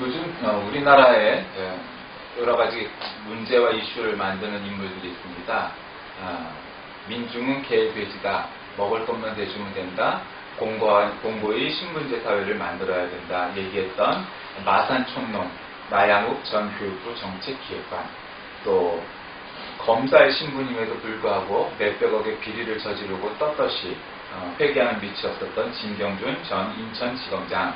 요즘 우리나라에 여러 가지 문제와 이슈를 만드는 인물들이 있습니다. 민중은 개, 돼지다. 먹을 것만 대주면 된다. 공고의 신분제 사회를 만들어야 된다. 얘기했던 마산촌농, 마양욱 전 교육부 정책기획관, 또 검사의 신분임에도 불구하고 몇백억의 비리를 저지르고 떳떳이 회개하는 밑이 없었던 진경준 전 인천지검장,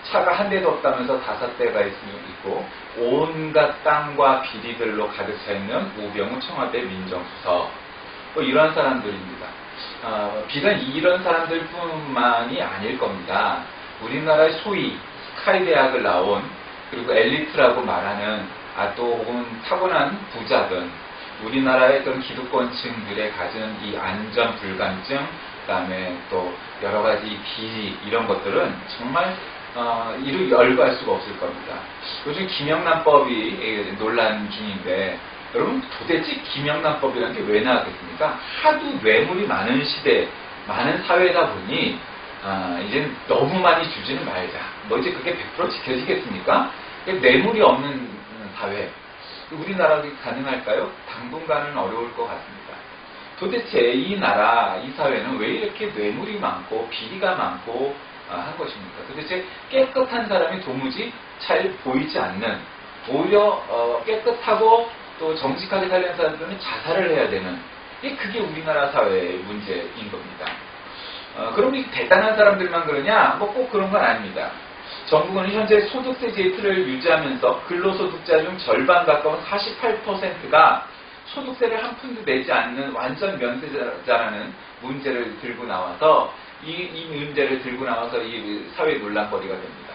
차가 한 대도 없다면서 5대가 있고 온갖 땅과 비리들로 가득 차 있는 우병우 청와대 민정수석, 뭐 이런 사람들입니다. 비단 이런 사람들뿐만이 아닐 겁니다. 우리나라의 소위 스카이 대학을 나온, 그리고 엘리트라고 말하는 또 혹은 타고난 부자들, 우리나라의 그런 기득권층들의 가진 이 안전 불감증, 그다음에 또 여러 가지 비리, 이런 것들은 정말 이를 열거할 수가 없을 겁니다. 요즘 김영란법이 논란 중인데, 여러분 도대체 김영란법이라는 게 왜 나왔겠습니까? 하도 뇌물이 많은 시대, 많은 사회다 보니 이제 너무 많이 주지는 말자. 뭐 이제 그게 100% 지켜지겠습니까? 뇌물이 없는 사회, 우리나라도 가능할까요? 당분간은 어려울 것 같습니다. 도대체 이 나라, 이 사회는 왜 이렇게 뇌물이 많고 비리가 많고 한 것입니까? 도대체 깨끗한 사람이 도무지 잘 보이지 않는, 오히려 깨끗하고 또 정직하게 살려는 사람들은 자살을 해야 되는, 그게 우리나라 사회의 문제인 겁니다. 그럼 이 대단한 사람들만 그러냐? 뭐 꼭 그런 건 아닙니다. 정부는 현재 소득세 제이트를 유지하면서 근로소득자 중 절반 가까운 48%가 소득세를 한 푼도 내지 않는 완전 면세자라는 문제를 들고 나와서 이 문제를 들고 나와서 이 사회 논란거리가 됩니다.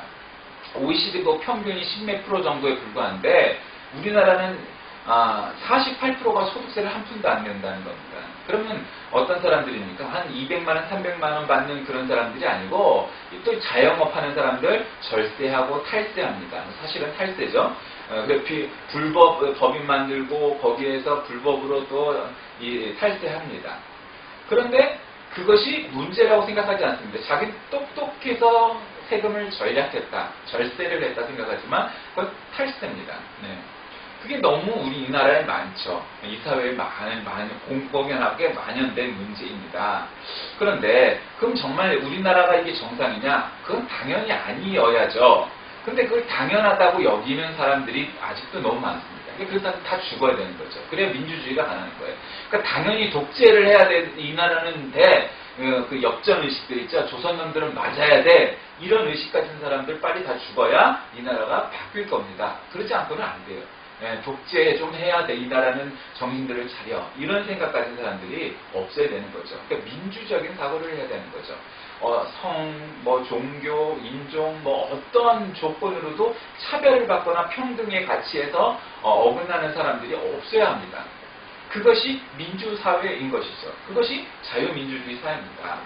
OECD도 평균이 10몇 프로 정도에 불과한데 우리나라는 48%가 소득세를 한 푼도 안 낸다는 겁니다. 그러면 어떤 사람들입니까? 한 200만 원, 300만 원 받는 그런 사람들이 아니고 또 자영업하는 사람들 절세하고 탈세합니다. 사실은 탈세죠. 불법 법인 만들고 거기에서 불법으로 또 탈세합니다. 그런데 그것이 문제라고 생각하지 않습니다. 자기는 똑똑해서 세금을 절약했다, 절세를 했다 생각하지만 그건 탈세입니다. 네. 그게 너무 우리나라에 많죠. 이 사회에 공공연하게 만연된 문제입니다. 그런데 그럼 정말 우리나라가 이게 정상이냐? 그건 당연히 아니어야죠. 근데 그걸 당연하다고 여기는 사람들이 아직도 너무 많습니다. 그래서 다 죽어야 되는 거죠. 그래야 민주주의가 가능한 거예요. 그러니까 당연히 독재를 해야 돼. 이 나라는데 그 역전 의식들 있죠. 조선놈들은 맞아야 돼. 이런 의식 가진 사람들 빨리 다 죽어야 이 나라가 바뀔 겁니다. 그렇지 않고는 안 돼요. 독재 좀 해야 돼. 이 나라는 정신들을 차려. 이런 생각 가진 사람들이 없어야 되는 거죠. 그러니까 민주적인 사고를 해야 되는 거죠. 종교, 인종, 어떤 조건으로도 차별을 받거나 평등의 가치에서 어긋나는 사람들이 없어야 합니다. 그것이 민주사회인 것이죠. 그것이 자유민주주의 사회입니다.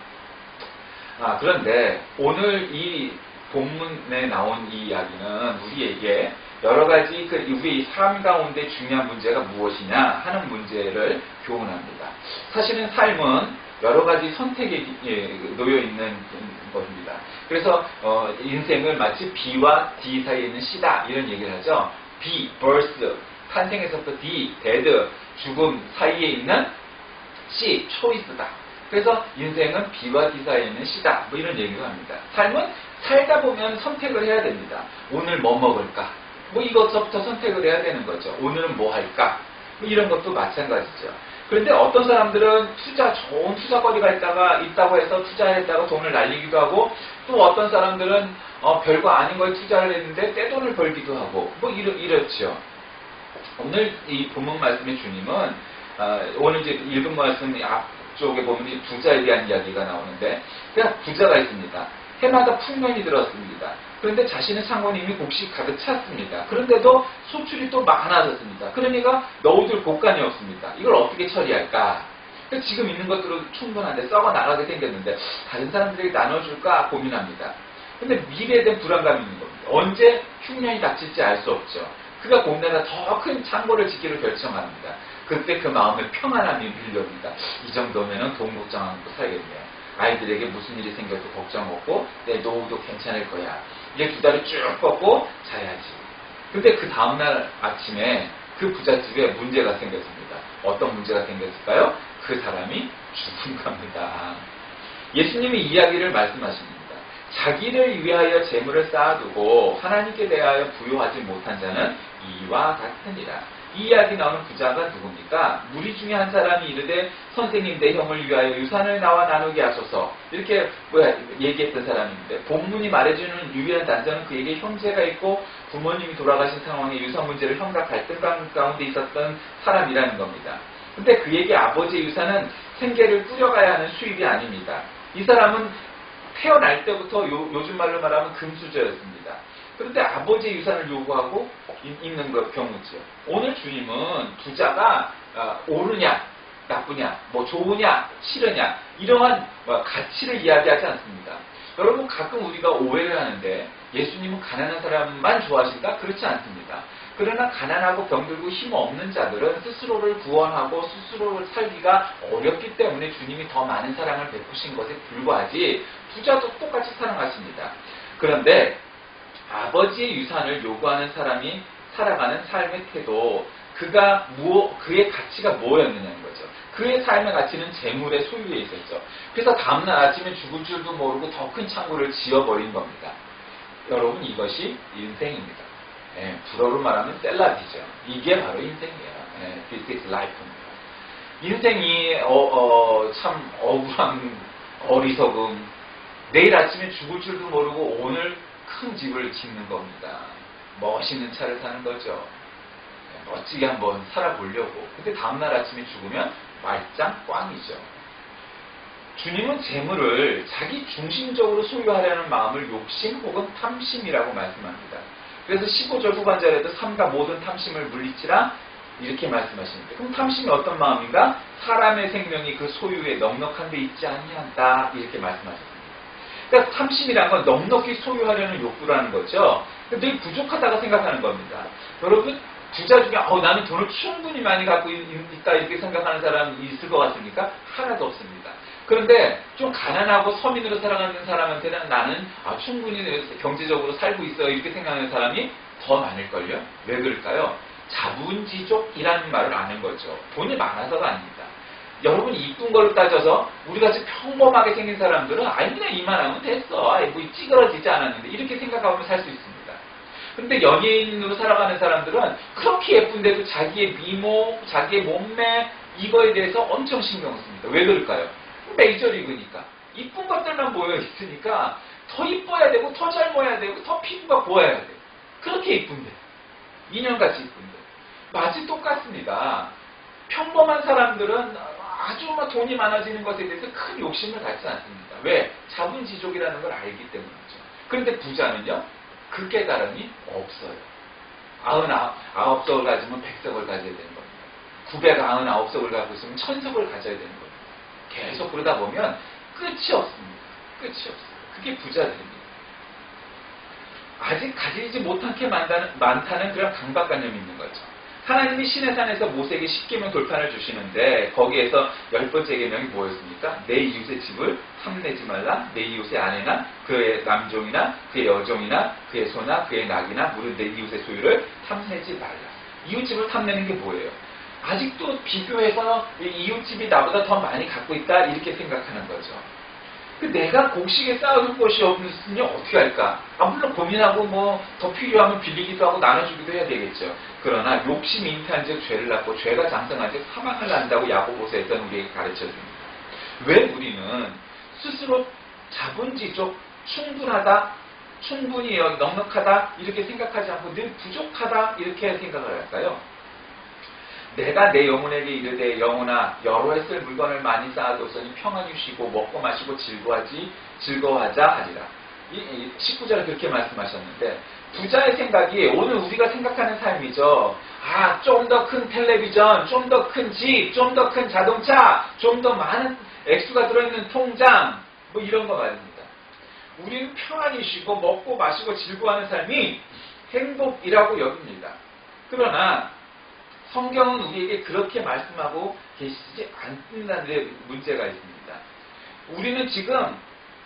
그런데 오늘 이 본문에 나온 이 이야기는 우리에게 여러 가지 우리 삶 가운데 중요한 문제가 무엇이냐 하는 문제를 교훈합니다. 사실은 삶은 여러 가지 선택에 놓여 있는 것입니다. 그래서 인생을 마치 B와 D 사이에 있는 C다 이런 얘기를 하죠. B, birth, 탄생에서부터 D, death, 죽음 사이에 있는 C, choice다. 그래서 인생은 B와 D 사이에 있는 C다. 뭐 이런 얘기를 합니다. 삶은 살다 보면 선택을 해야 됩니다. 오늘 뭐 먹을까? 뭐 이것부터 선택을 해야 되는 거죠. 오늘은 뭐 할까? 뭐 이런 것도 마찬가지죠. 그런데 어떤 사람들은 좋은 투자거리가 있다고 해서 투자했다가 돈을 날리기도 하고, 또 어떤 사람들은 별거 아닌 거에 투자를 했는데 떼돈을 벌기도 하고, 뭐 이렇죠. 오늘 이 본문 말씀의 주님은 오늘 이제 읽은 말씀 앞쪽에 보면 부자에 대한 이야기가 나오는데, 그냥 부자가 있습니다. 해마다 풍년이 들었습니다. 그런데 자신의 창고는 이미 곡식 가득 찼습니다. 그런데도 소출이 또 많아졌습니다. 그러니까 넣어둘 곳간이 없습니다. 이걸 어떻게 처리할까? 지금 있는 것들로 충분한데 썩어 나가게 생겼는데 다른 사람들에게 나눠줄까 고민합니다. 근데 미래에 대한 불안감이 있는 겁니다. 언제 흉년이 닥칠지 알 수 없죠. 그가 고민하다 더 큰 창고를 짓기로 결정합니다. 그때 그 마음에 평안함이 밀려옵니다. 이 정도면은 돈 걱정 안 하고 살겠네요. 아이들에게 무슨 일이 생겨도 걱정 없고 내 노후도 괜찮을 거야. 이제 두 다리 쭉 뻗고 자야지. 근데 그 다음날 아침에 그 부잣집에 문제가 생겼습니다. 어떤 문제가 생겼을까요? 그 사람이 죽은 겁니다. 예수님이 이야기를 말씀하십니다. 자기를 위하여 재물을 쌓아두고 하나님께 대하여 부요하지 못한 자는 이와 같으니라. 이 이야기 나오는 부자가 누굽니까? 무리 중에 한 사람이 이르되 선생님 내 형을 위하여 유산을 나와 나누게 하소서 이렇게 얘기했던 사람인데 본문이 말해주는 유일한 단서는 그에게 형제가 있고 부모님이 돌아가신 상황에 유산 문제를 형과 갈등 가운데 있었던 사람이라는 겁니다. 근데 그에게 아버지의 유산은 생계를 꾸려가야 하는 수입이 아닙니다. 이 사람은 태어날 때부터 요즘 말로 말하면 금수저였습니다. 그런데 아버지의 유산을 요구하고 있는 경우죠. 오늘 주님은 부자가 옳으냐 나쁘냐 뭐 좋으냐 싫으냐 이러한 가치를 이야기하지 않습니다. 여러분 가끔 우리가 오해를 하는데 예수님은 가난한 사람만 좋아하실까? 그렇지 않습니다. 그러나 가난하고 병들고 힘없는 자들은 스스로를 구원하고 스스로를 살기가 어렵기 때문에 주님이 더 많은 사랑을 베푸신 것에 불과하지 부자도 똑같이 사랑하십니다. 그런데 아버지의 유산을 요구하는 사람이 살아가는 삶의 태도, 그의 가치가 뭐였느냐는 거죠. 그의 삶의 가치는 재물의 소유에 있었죠. 그래서 다음날 아침에 죽을 줄도 모르고 더 큰 창고를 지어버린 겁니다. 여러분 이것이 인생입니다. 불어로 말하면 셀라디죠. 이게 바로 인생이에요. This is life입니다. 인생이 참 억울한 어리석음, 내일 아침에 죽을 줄도 모르고 오늘 큰 집을 짓는 겁니다. 멋있는 차를 타는 거죠. 멋지게 한번 살아보려고. 근데 다음날 아침에 죽으면 말짱 꽝이죠. 주님은 재물을 자기 중심적으로 소유하려는 마음을 욕심 혹은 탐심이라고 말씀합니다. 그래서 15절 후반절에도 삼가 모든 탐심을 물리치라 이렇게 말씀하십니다. 그럼 탐심이 어떤 마음인가? 사람의 생명이 그 소유에 넉넉한 데 있지 아니한다 이렇게 말씀하셨습니다. 그러니까 탐심이란 건 넉넉히 소유하려는 욕구라는 거죠. 늘 부족하다고 생각하는 겁니다. 여러분 부자 중에 나는 돈을 충분히 많이 갖고 있다 이렇게 생각하는 사람이 있을 것 같습니까? 하나도 없습니다. 그런데 좀 가난하고 서민으로 살아가는 사람한테는 나는 충분히 경제적으로 살고 있어 이렇게 생각하는 사람이 더 많을걸요? 왜 그럴까요? 자본지족이라는 말을 아는 거죠. 돈이 많아서가 아닙니다. 여러분 이쁜 걸로 따져서 우리같이 평범하게 생긴 사람들은 그냥 이만하면 됐어. 뭐 찌그러지지 않았는데 이렇게 생각하면 살 수 있습니다. 그런데 연예인으로 살아가는 사람들은 그렇게 예쁜데도 자기의 미모, 자기의 몸매 이거에 대해서 엄청 신경 씁니다. 왜 그럴까요? 메이저리그니까 이쁜 것들만 모여 있으니까 더 이뻐야 되고 더 젊어야 되고 더 피부가 고와야 돼. 그렇게 이쁜데 인형같이 이쁜데 맛이 똑같습니다. 평범한 사람들은 아주 돈이 많아지는 것에 대해서 큰 욕심을 갖지 않습니다. 왜? 자본지족이라는 걸 알기 때문이죠. 그런데 부자는요 그 깨달음이 없어요. 99석을 가지면 100석을 가져야 되는 겁니다. 999석을 갖고 있으면 1000석을 가져야 되는 겁니다. 계속 그러다 보면 끝이 없습니다. 끝이 없어요. 그게 부자들입니다. 아직 가지지 못한 게 많다는 그런 강박관념이 있는 거죠. 하나님이 시내산에서 모세에게 10계명 돌판을 주시는데 거기에서 10번째 계명이 뭐였습니까? 내 이웃의 집을 탐내지 말라. 내 이웃의 아내나 그의 남종이나 그의 여종이나 그의 소나 그의 낙이나 무릇 내 이웃의 소유를 탐내지 말라. 이웃집을 탐내는 게 뭐예요? 아직도 비교해서 이웃집이 나보다 더 많이 갖고 있다 이렇게 생각하는 거죠. 내가 곡식에 쌓아둘 것이 없으니 어떻게 할까? 물론 고민하고 뭐 더 필요하면 빌리기도 하고 나눠주기도 해야 되겠죠. 그러나 욕심 잉태한 즉 죄를 낳고 죄가 장성한 즉 사망을 낳는다고 야고보서에서는 우리에게 가르쳐줍니다. 왜 우리는 스스로 자본지족 충분하다, 충분히 넉넉하다 이렇게 생각하지 않고 늘 부족하다 이렇게 생각을 할까요? 내가 내 영혼에게 이르되 영혼아 여러 해 쓸 물건을 많이 쌓아뒀으니 평안히 쉬고 먹고 마시고 즐거워하자 하리라. 19절에 그렇게 말씀하셨는데 부자의 생각이 오늘 우리가 생각하는 삶이죠. 좀 더 큰 텔레비전, 좀 더 큰 집, 좀 더 큰 자동차, 좀 더 많은 액수가 들어있는 통장 뭐 이런 거 말입니다. 우리는 평안히 쉬고 먹고 마시고 즐거워하는 삶이 행복이라고 여깁니다. 그러나 성경은 우리에게 그렇게 말씀하고 계시지 않는다는 데 문제가 있습니다. 우리는 지금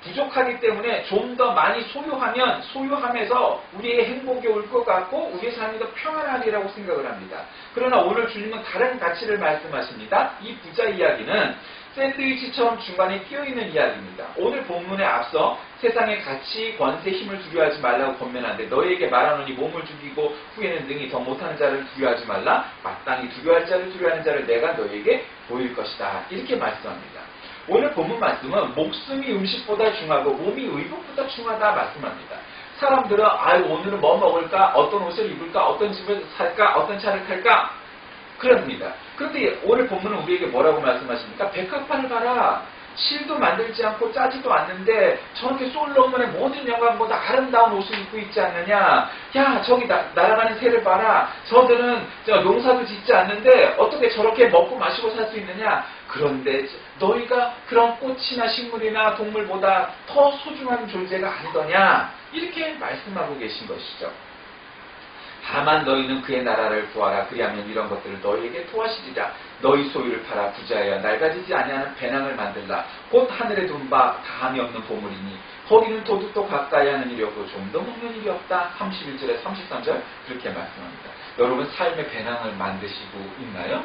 부족하기 때문에 좀 더 많이 소유하면 소유함에서 우리의 행복이 올 것 같고 우리의 삶이 더 평안하리라고 생각을 합니다. 그러나 오늘 주님은 다른 가치를 말씀하십니다. 이 부자 이야기는 샌드위치처럼 중간에 끼어있는 이야기입니다. 오늘 본문에 앞서 세상의 가치, 권세, 힘을 두려워하지 말라고 권면하는데 너희에게 말하노니 몸을 죽이고 후에는 능히 더 못하는 자를 두려워하지 말라. 마땅히 두려워할 자를 두려워하는 자를 내가 너희에게 보일 것이다. 이렇게 말씀합니다. 오늘 본문 말씀은 목숨이 음식보다 중하고 몸이 의복보다 중하다 말씀합니다. 사람들은 오늘은 뭐 먹을까? 어떤 옷을 입을까? 어떤 집을 살까? 어떤 차를 탈까? 그럽니다. 그런데 오늘 본문은 우리에게 뭐라고 말씀하십니까? 백합화를 봐라. 실도 만들지 않고 짜지도 않는데 저렇게 솔로몬의 모든 영광보다 아름다운 옷을 입고 있지 않느냐. 야 저기 날아가는 새를 봐라. 저들은 농사도 짓지 않는데 어떻게 저렇게 먹고 마시고 살 수 있느냐. 그런데 너희가 그런 꽃이나 식물이나 동물보다 더 소중한 존재가 아니더냐. 이렇게 말씀하고 계신 것이죠. 다만 너희는 그의 나라를 구하라. 그리하면 이런 것들을 너희에게 토하시리라. 너희 소유를 팔아 부자여야 낡아지지 아니하는 배낭을 만들라. 곧 하늘에 둔 바 다함이 없는 보물이니 거기는 도둑도 가까이 하는 일이 없고 좀도 먹는 일이 없다. 31절에 33절 그렇게 말씀합니다. 여러분 삶의 배낭을 만드시고 있나요?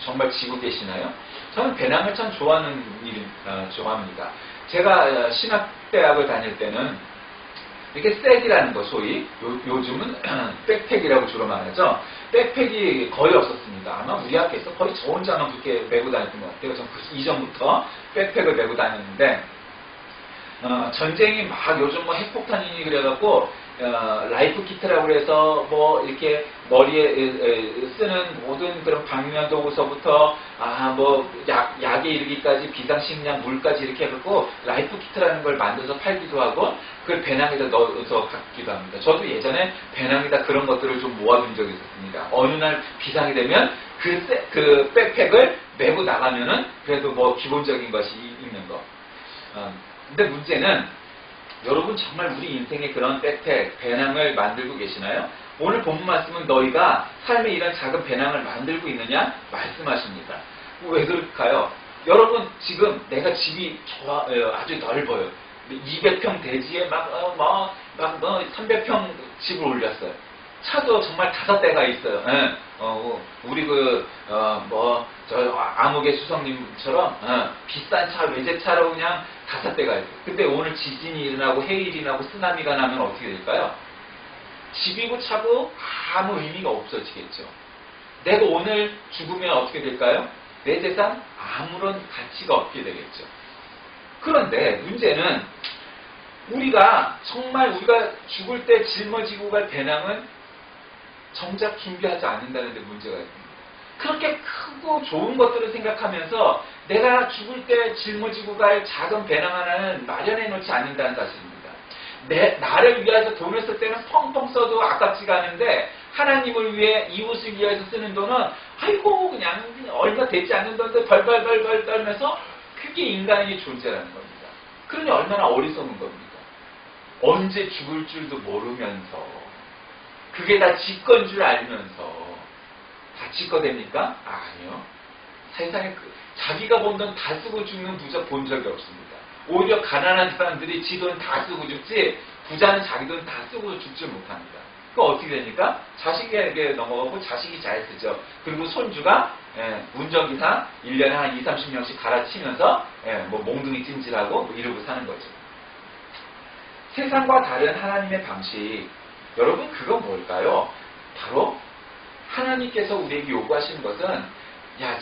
정말 지고 계시나요? 저는 배낭을 참 좋아합니다. 제가 신학대학을 다닐 때는 이렇게 색이라는 거 소위 요즘은 백팩이라고 주로 말하죠. 백팩이 거의 없었습니다. 아마 우리 학교에서 거의 저 혼자만 그렇게 메고 다녔던 것 같아요. 전 그 이전부터 백팩을 메고 다녔는데 전쟁이 막 요즘 뭐 핵폭탄이니 그래갖고 라이프 키트라고 해서 뭐 이렇게 머리에 쓰는 모든 그런 방면 도구서부터 뭐 약에 이르기까지 비상식량 물까지 이렇게 해갖고 라이프 키트라는 걸 만들어서 팔기도 하고 그걸 배낭에다 넣어서 갖기도 합니다. 저도 예전에 배낭에다 그런 것들을 좀 모아둔 적이 있었습니다. 어느 날 비상이 되면 그 백팩을 메고 나가면은 그래도 뭐 기본적인 것이 있는 거. 근데 문제는 여러분 정말 우리 인생에 그런 백팩, 배낭을 만들고 계시나요? 오늘 본문 말씀은 너희가 삶에 이런 작은 배낭을 만들고 있느냐? 말씀하십니다. 왜 그럴까요? 여러분 지금 내가 집이 아주 넓어요. 200평 대지에 막 300평 집을 올렸어요. 차도 정말 5대가 있어요. 우리 암흑의 수석님처럼 비싼 차, 외제차로 그냥 5대가 있어요. 근데 오늘 지진이 일어나고 해일이 나고 쓰나미가 나면 어떻게 될까요? 집이고 차고 아무 의미가 없어지겠죠. 내가 오늘 죽으면 어떻게 될까요? 내 재산 아무런 가치가 없게 되겠죠. 그런데 문제는 우리가 죽을 때 짊어지고 갈 배낭은 정작 준비하지 않는다는 데 문제가 있습니다. 그렇게 크고 좋은 것들을 생각하면서 내가 죽을 때 짊어지고 갈 작은 배낭 하나는 마련해 놓지 않는다는 사실입니다. 나를 위해서 돈을 쓸 때는 펑펑 써도 아깝지가 않은데 하나님을 위해 이웃을 위해서 쓰는 돈은 그냥 얼마 되지 않는 돈들 벌벌벌벌 떨면서 그게 인간의 존재라는 겁니다. 그러니 얼마나 어리석은 겁니다. 언제 죽을 줄도 모르면서 그게 다 지건 줄 알면서 다 지거 됩니까? 아니요. 세상에 자기가 번 돈 다 쓰고 죽는 부자 본 적이 없습니다. 오히려 가난한 사람들이 지 돈 다 쓰고 죽지 부자는 자기 돈 다 쓰고 죽지 못합니다. 그거 어떻게 되니까? 자식에게 넘어가고 자식이 잘 쓰죠. 그리고 손주가 운전기사 1년에 한 2, 30명씩 갈아치면서 몽둥이 찜질하고 이러고 사는 거죠. 세상과 다른 하나님의 방식, 여러분 그건 뭘까요? 바로 하나님께서 우리에게 요구하시는 것은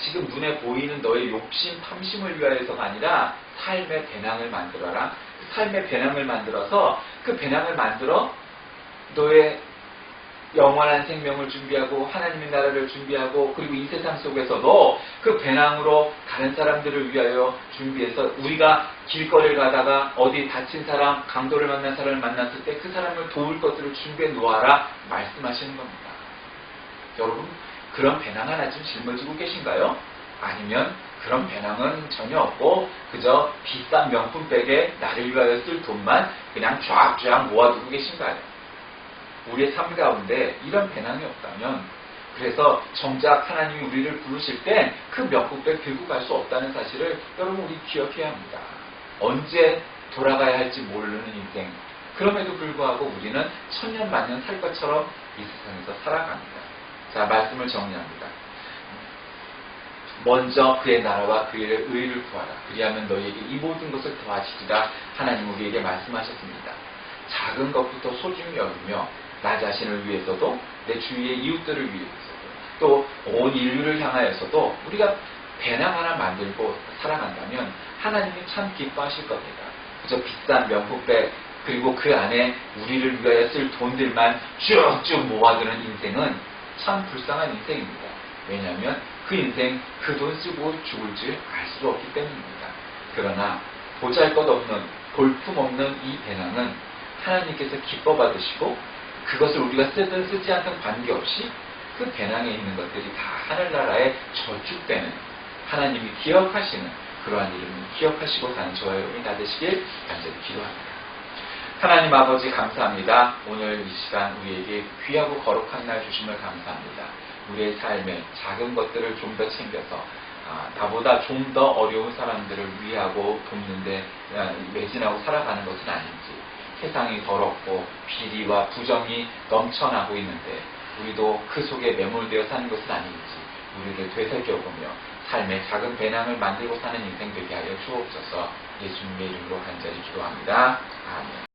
지금 눈에 보이는 너의 욕심, 탐심을 위하여서가 아니라 삶의 배낭을 만들어라. 그 삶의 배낭을 만들어서 그 배낭을 만들어 너의 영원한 생명을 준비하고 하나님의 나라를 준비하고 그리고 이 세상 속에서도 그 배낭으로 다른 사람들을 위하여 준비해서 우리가 길거리를 가다가 어디 다친 사람, 강도를 만난 사람을 만났을 때 그 사람을 도울 것들을 준비해 놓아라 말씀하시는 겁니다. 여러분 그런 배낭 하나 좀 짊어지고 계신가요? 아니면 그런 배낭은 전혀 없고 그저 비싼 명품백에 나를 위하여 쓸 돈만 그냥 쫙쫙 모아두고 계신가요? 우리의 삶 가운데 이런 배낭이 없다면 그래서 정작 하나님이 우리를 부르실 때 그 명품백 들고 갈 수 없다는 사실을 여러분 우리 기억해야 합니다. 언제 돌아가야 할지 모르는 인생. 그럼에도 불구하고 우리는 천년 만년 살 것처럼 이 세상에서 살아갑니다. 자, 말씀을 정리합니다. 먼저 그의 나라와 그의 의를 구하라. 그리하면 너희에게 이 모든 것을 더하시리라. 하나님 우리에게 말씀하셨습니다. 작은 것부터 소중히 여기며 나 자신을 위해서도 내 주위의 이웃들을 위해서도 또 온 인류를 향하여서도 우리가 배낭 하나 만들고 살아간다면 하나님이 참 기뻐하실 겁니다. 그저 비싼 명품백 그리고 그 안에 우리를 위하여 쓸 돈들만 쭉쭉 모아두는 인생은 참 불쌍한 인생입니다. 왜냐하면 그 인생 그 돈 쓰고 죽을 줄 알 수 없기 때문입니다. 그러나 보잘것없는 볼품없는 이 배낭은 하나님께서 기뻐 받으시고 그것을 우리가 쓰든 쓰지 않든 관계없이 그 배낭에 있는 것들이 다 하늘나라에 저축되는 하나님이 기억하시는 그러한 이름을 기억하시고 사는 저와 여러분이 다 되시길 간절히 기도합니다. 하나님 아버지 감사합니다. 오늘 이 시간 우리에게 귀하고 거룩한 날 주심을 감사합니다. 우리의 삶에 작은 것들을 좀 더 챙겨서 나보다 좀 더 어려운 사람들을 위하고 돕는데 매진하고 살아가는 것은 아닌지, 세상이 더럽고 비리와 부정이 넘쳐나고 있는데 우리도 그 속에 매몰되어 사는 것은 아닌지 우리를 되새겨보며 삶의 작은 배낭을 만들고 사는 인생 되게 하여 주옵소서. 예수님의 이름으로 간절히 기도합니다. 아멘.